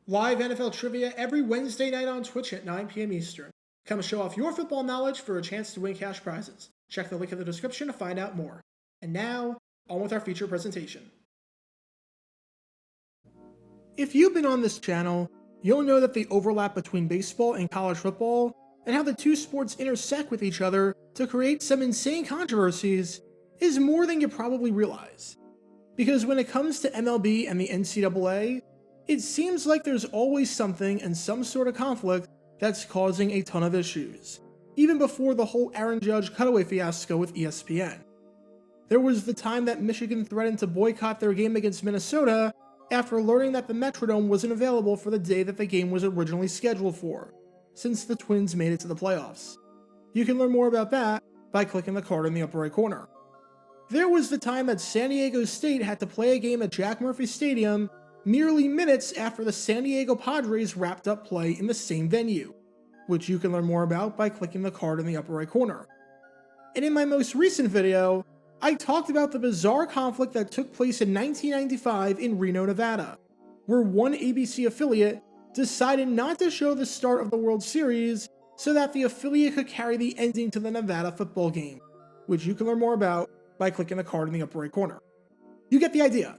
Live NFL trivia every Wednesday night on Twitch at 9 p.m. Eastern. Come show off your football knowledge for a chance to win cash prizes. Check the link in the description to find out more. And now, on with our feature presentation. If you've been on this channel, you'll know that the overlap between baseball and college football, and how the two sports intersect with each other to create some insane controversies, is more than you probably realize. Because when it comes to MLB and the NCAA, it seems like there's always something and some sort of conflict that's causing a ton of issues, even before the whole Aaron Judge cutaway fiasco with ESPN. There was the time that Michigan threatened to boycott their game against Minnesota after learning that the Metrodome wasn't available for the day that the game was originally scheduled for, since the Twins made it to the playoffs. You can learn more about that by clicking the card in the upper right corner. There was the time that San Diego State had to play a game at Jack Murphy Stadium merely minutes after the San Diego Padres wrapped up play in the same venue, which you can learn more about by clicking the card in the upper right corner. And in my most recent video, I talked about the bizarre conflict that took place in 1995 in Reno, Nevada, where one ABC affiliate decided not to show the start of the World Series so that the affiliate could carry the ending to the Nevada football game, which you can learn more about by clicking the card in the upper right corner. You get the idea.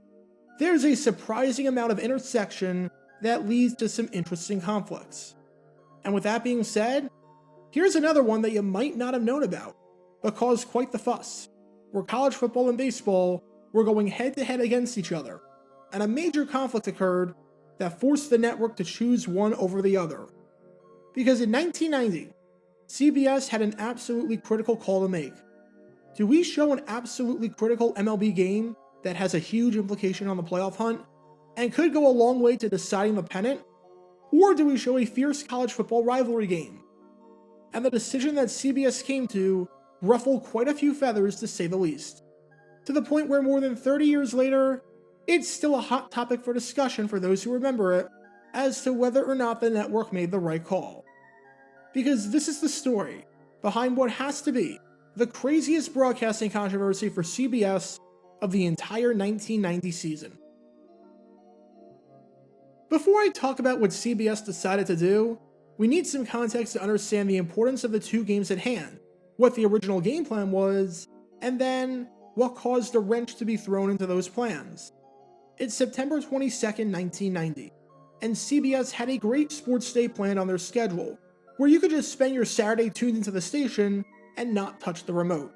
There's a surprising amount of intersection that leads to some interesting conflicts. And with that being said, here's another one that you might not have known about, but caused quite the fuss, where college football and baseball were going head-to-head against each other, and a major conflict occurred that forced the network to choose one over the other. Because in 1990, CBS had an absolutely critical call to make. Do we show an absolutely critical MLB game that has a huge implication on the playoff hunt, and could go a long way to deciding the pennant? Or do we show a fierce college football rivalry game? And the decision that CBS came to ruffled quite a few feathers, to say the least, to the point where more than 30 years later, it's still a hot topic for discussion for those who remember it, as to whether or not the network made the right call. Because this is the story behind what has to be the craziest broadcasting controversy for CBS of the entire 1990 season. Before I talk about what CBS decided to do, we need some context to understand the importance of the two games at hand, what the original game plan was, and then what caused a wrench to be thrown into those plans. It's September 22nd, 1990, and CBS had a great sports day planned on their schedule, where you could just spend your Saturday tuned into the station and not touch the remote.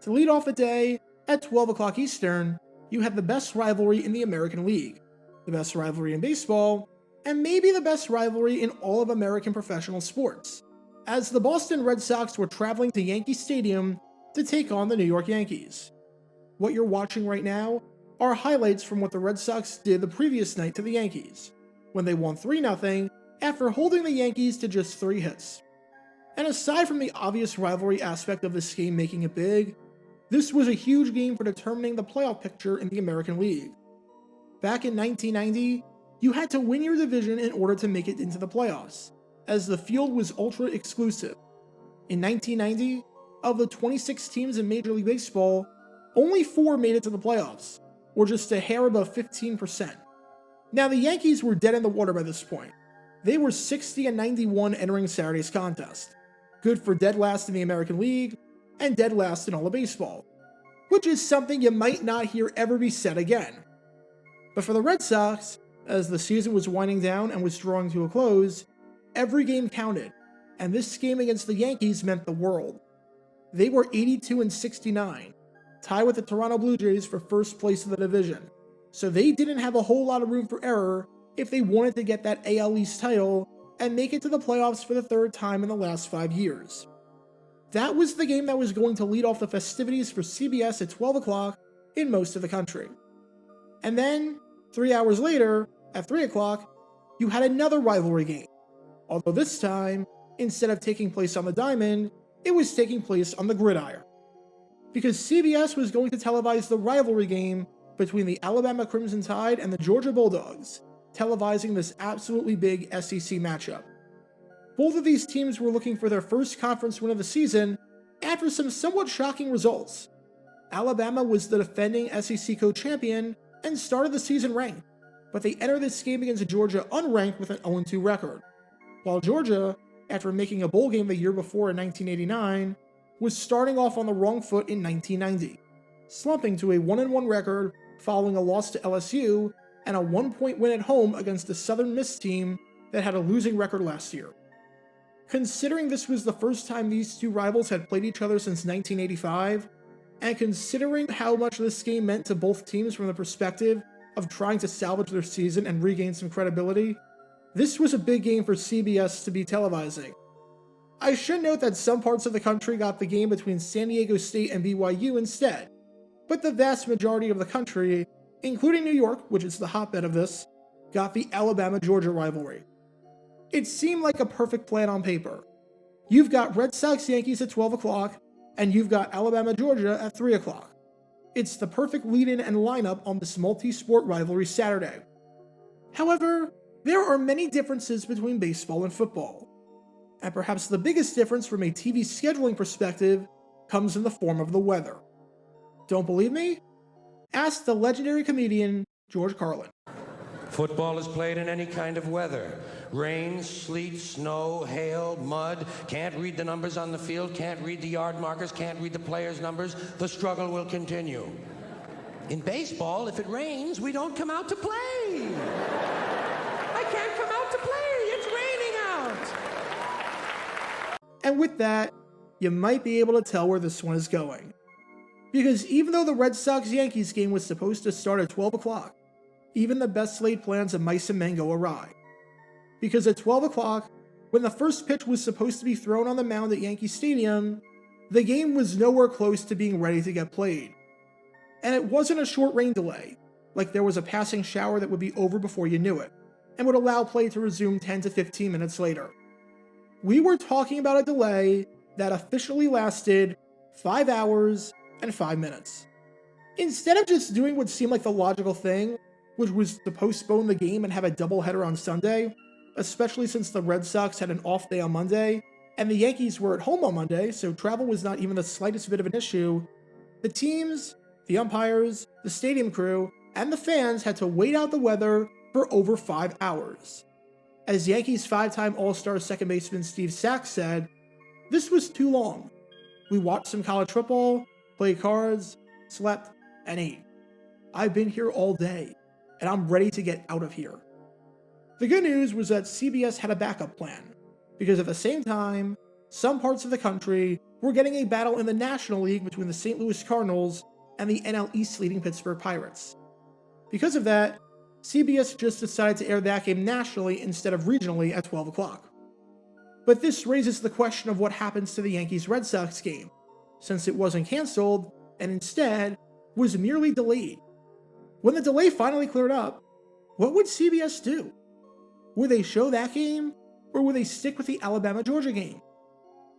To lead off the day, at 12 o'clock Eastern, you had the best rivalry in the American League, the best rivalry in baseball, and maybe the best rivalry in all of American professional sports, as the Boston Red Sox were traveling to Yankee Stadium to take on the New York Yankees. What you're watching right now are highlights from what the Red Sox did the previous night to the Yankees, when they won 3-0 after holding the Yankees to just 3 hits. And aside from the obvious rivalry aspect of this game making it big, this was a huge game for determining the playoff picture in the American League. Back in 1990, you had to win your division in order to make it into the playoffs, as the field was ultra exclusive. In 1990, of the 26 teams in Major League Baseball, only 4 made it to the playoffs, or just a hair above 15%. Now the Yankees were dead in the water by this point. They were 60-91 entering Saturday's contest, good for dead last in the American League, and dead last in all of baseball, which is something you might not hear ever be said again. But for the Red Sox, as the season was winding down and was drawing to a close, every game counted, and this game against the Yankees meant the world. They were 82-69, tied with the Toronto Blue Jays for first place in the division, so they didn't have a whole lot of room for error if they wanted to get that AL East title and make it to the playoffs for the 3rd time in the last 5 years. That was the game that was going to lead off the festivities for CBS at 12 o'clock in most of the country. And then, 3 hours later, at 3 o'clock, you had another rivalry game. Although this time, instead of taking place on the diamond, it was taking place on the gridiron. Because CBS was going to televise the rivalry game between the Alabama Crimson Tide and the Georgia Bulldogs, televising this absolutely big SEC matchup. Both of these teams were looking for their first conference win of the season after some somewhat shocking results. Alabama was the defending SEC co-champion and started the season ranked, but they enter this game against Georgia unranked with an 0-2 record, while Georgia, after making a bowl game the year before in 1989, was starting off on the wrong foot in 1990, slumping to a 1-1 record following a loss to LSU and a 1-point win at home against the Southern Miss team that had a losing record last year. Considering this was the first time these two rivals had played each other since 1985, and considering how much this game meant to both teams from the perspective of trying to salvage their season and regain some credibility, this was a big game for CBS to be televising. I should note that some parts of the country got the game between San Diego State and BYU instead, but the vast majority of the country, including New York, which is the hotbed of this, got the Alabama-Georgia rivalry. It seemed like a perfect plan on paper. You've got Red Sox-Yankees at 12 o'clock, and you've got Alabama-Georgia at 3 o'clock. It's the perfect lead-in and lineup on this multi-sport rivalry Saturday. However, there are many differences between baseball and football, and perhaps the biggest difference from a TV scheduling perspective comes in the form of the weather. Don't believe me? Ask the legendary comedian George Carlin. Football is played in any kind of weather. Rain, sleet, snow, hail, mud. Can't read the numbers on the field, can't read the yard markers, can't read the players' numbers. The struggle will continue. In baseball, if it rains, we don't come out to play. I can't come out to play. It's raining out. And with that, you might be able to tell where this one is going. Because even though the Red Sox-Yankees game was supposed to start at 12 o'clock, even the best laid plans of mice and men go awry. Because at 12 o'clock, when the first pitch was supposed to be thrown on the mound at Yankee Stadium, the game was nowhere close to being ready to get played. And it wasn't a short rain delay, like there was a passing shower that would be over before you knew it, and would allow play to resume 10 to 15 minutes later. We were talking about a delay that officially lasted 5 hours and 5 minutes. Instead of just doing what seemed like the logical thing, which was to postpone the game and have a doubleheader on Sunday, especially since the Red Sox had an off day on Monday, and the Yankees were at home on Monday, so travel was not even the slightest bit of an issue, the teams, the umpires, the stadium crew, and the fans had to wait out the weather for over 5 hours. As Yankees 5-time All-Star second baseman Steve Sax said, "This was too long. We watched some college football, played cards, slept, and ate. I've been here all day, and I'm ready to get out of here." The good news was that CBS had a backup plan, because at the same time, some parts of the country were getting a battle in the National League between the St. Louis Cardinals and the NL East leading Pittsburgh Pirates. Because of that, CBS just decided to air that game nationally instead of regionally at 12 o'clock. But this raises the question of what happens to the Yankees-Red Sox game, since it wasn't canceled and instead was merely delayed. When the delay finally cleared up, what would CBS do? Would they show that game, or would they stick with the Alabama-Georgia game?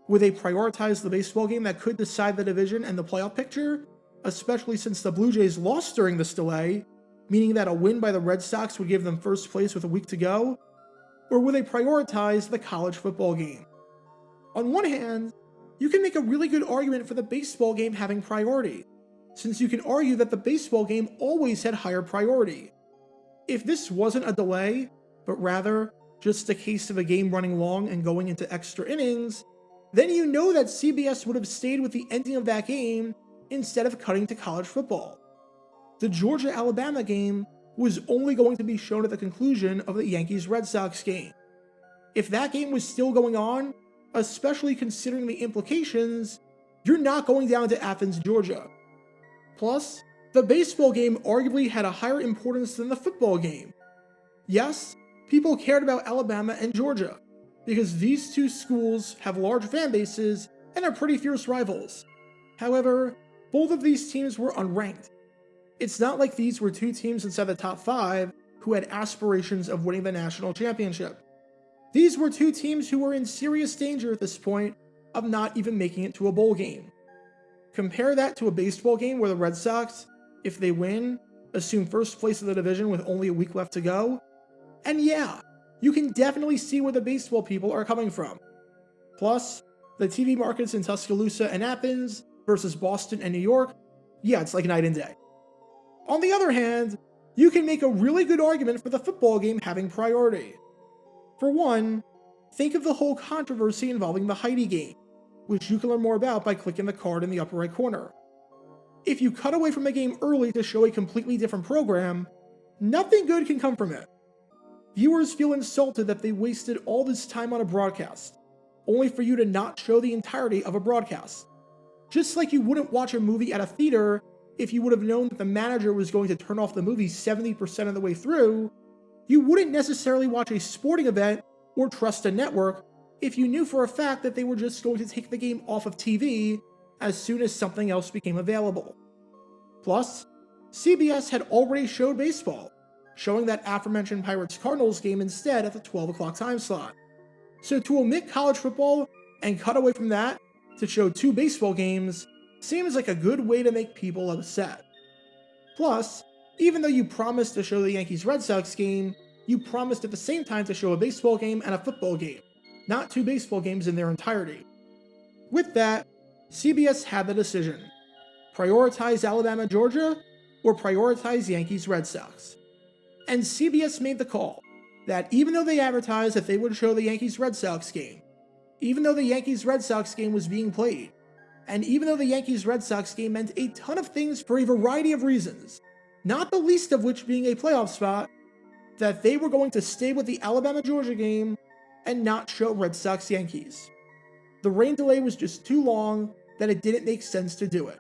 Would they prioritize the baseball game that could decide the division and the playoff picture, especially since the Blue Jays lost during this delay, meaning that a win by the Red Sox would give them first place with a week to go? Or would they prioritize the college football game? On one hand, you can make a really good argument for the baseball game having priority, since you can argue that the baseball game always had higher priority. If this wasn't a delay, but rather just a case of a game running long and going into extra innings, then you know that CBS would have stayed with the ending of that game instead of cutting to college football. The Georgia-Alabama game was only going to be shown at the conclusion of the Yankees-Red Sox game. If that game was still going on, especially considering the implications, you're not going down to Athens, Georgia. Plus, the baseball game arguably had a higher importance than the football game. Yes, people cared about Alabama and Georgia, because these two schools have large fan bases and are pretty fierce rivals. However, both of these teams were unranked. It's not like these were two teams inside the top 5 who had aspirations of winning the national championship. These were two teams who were in serious danger at this point of not even making it to a bowl game. Compare that to a baseball game where the Red Sox, if they win, assume first place in the division with only a week left to go. And yeah, you can definitely see where the baseball people are coming from. Plus, the TV markets in Tuscaloosa and Athens versus Boston and New York, yeah, it's like night and day. On the other hand, you can make a really good argument for the football game having priority. For one, think of the whole controversy involving the Heidi game, which you can learn more about by clicking the card in the upper right corner. If you cut away from the game early to show a completely different program, nothing good can come from it. Viewers feel insulted that they wasted all this time on a broadcast, only for you to not show the entirety of a broadcast. Just like you wouldn't watch a movie at a theater if you would have known that the manager was going to turn off the movie 70% of the way through, you wouldn't necessarily watch a sporting event or trust a network if you knew for a fact that they were just going to take the game off of TV as soon as something else became available. Plus, CBS had already showed baseball, showing that aforementioned Pirates-Cardinals game instead at the 12 o'clock time slot. So to omit college football and cut away from that to show two baseball games seems like a good way to make people upset. Plus, even though you promised to show the Yankees-Red Sox game, you promised at the same time to show a baseball game and a football game, not two baseball games in their entirety. With that, CBS had the decision: prioritize Alabama-Georgia or prioritize Yankees-Red Sox. And CBS made the call that even though they advertised that they would show the Yankees-Red Sox game, even though the Yankees-Red Sox game was being played, and even though the Yankees-Red Sox game meant a ton of things for a variety of reasons, not the least of which being a playoff spot, that they were going to stay with the Alabama-Georgia game and not show Red Sox-Yankees. The rain delay was just too long that it didn't make sense to do it,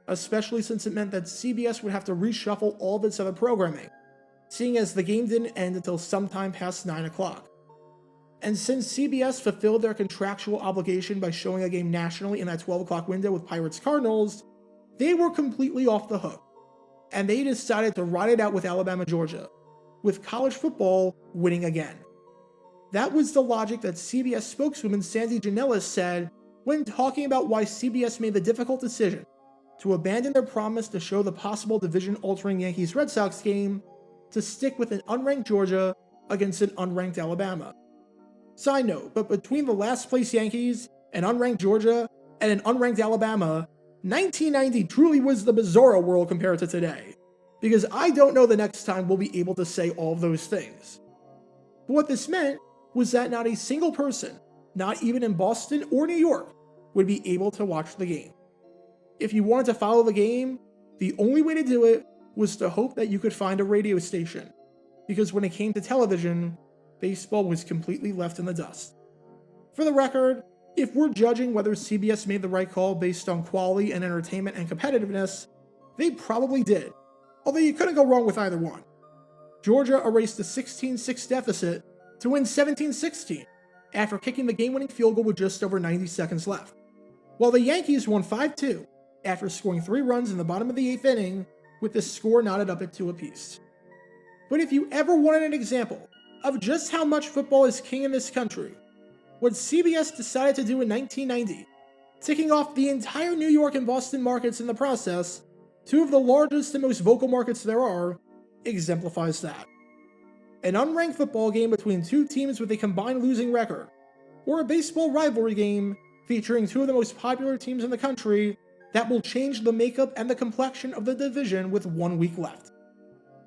especially since it meant that CBS would have to reshuffle all of its other programming, seeing as the game didn't end until sometime past 9 o'clock. And since CBS fulfilled their contractual obligation by showing a game nationally in that 12 o'clock window with Pirates-Cardinals, they were completely off the hook, and they decided to ride it out with Alabama-Georgia, with college football winning again. That was the logic that CBS spokeswoman Sandy Janellis said when talking about why CBS made the difficult decision to abandon their promise to show the possible division-altering Yankees-Red Sox game to stick with an unranked Georgia against an unranked Alabama. Side note, but between the last place Yankees, an unranked Georgia, and an unranked Alabama, 1990 truly was the bizarro world compared to today, because I don't know the next time we'll be able to say all of those things. But what this meant was that not a single person, not even in Boston or New York, would be able to watch the game. If you wanted to follow the game, the only way to do it was to hope that you could find a radio station, because when it came to television, baseball was completely left in the dust. For the record, if we're judging whether CBS made the right call based on quality and entertainment and competitiveness, they probably did, although you couldn't go wrong with either one. Georgia erased a 16-6 deficit to win 17-16 after kicking the game-winning field goal with just over 90 seconds left, while the Yankees won 5-2 after scoring 3 runs in the bottom of the 8th inning with the score knotted up at 2 apiece. But if you ever wanted an example of just how much football is king in this country, what CBS decided to do in 1990, ticking off the entire New York and Boston markets in the process, 2 of the largest and most vocal markets there are, exemplifies that. An unranked football game between 2 teams with a combined losing record, or a baseball rivalry game featuring 2 of the most popular teams in the country that will change the makeup and the complexion of the division with 1 week left.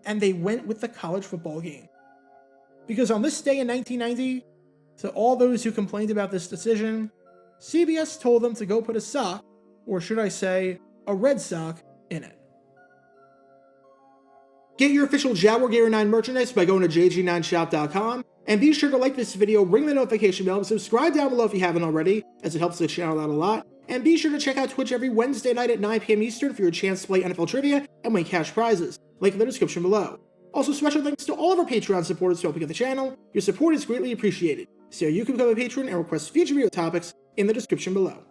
And they went with the college football game. Because on this day in 1990, to all those who complained about this decision, CBS told them to go put a sock, or should I say, a red sock, in it. Get your official Jaguar Gator 9 merchandise by going to jg9shop.com, and be sure to like this video, ring the notification bell, and subscribe down below if you haven't already, as it helps the channel out a lot. And be sure to check out Twitch every Wednesday night at 9 p.m. Eastern for your chance to play NFL Trivia and win cash prizes. Link in the description below. Also, special thanks to all of our Patreon supporters for helping out the channel. Your support is greatly appreciated. See how you can become a patron and request future video topics in the description below.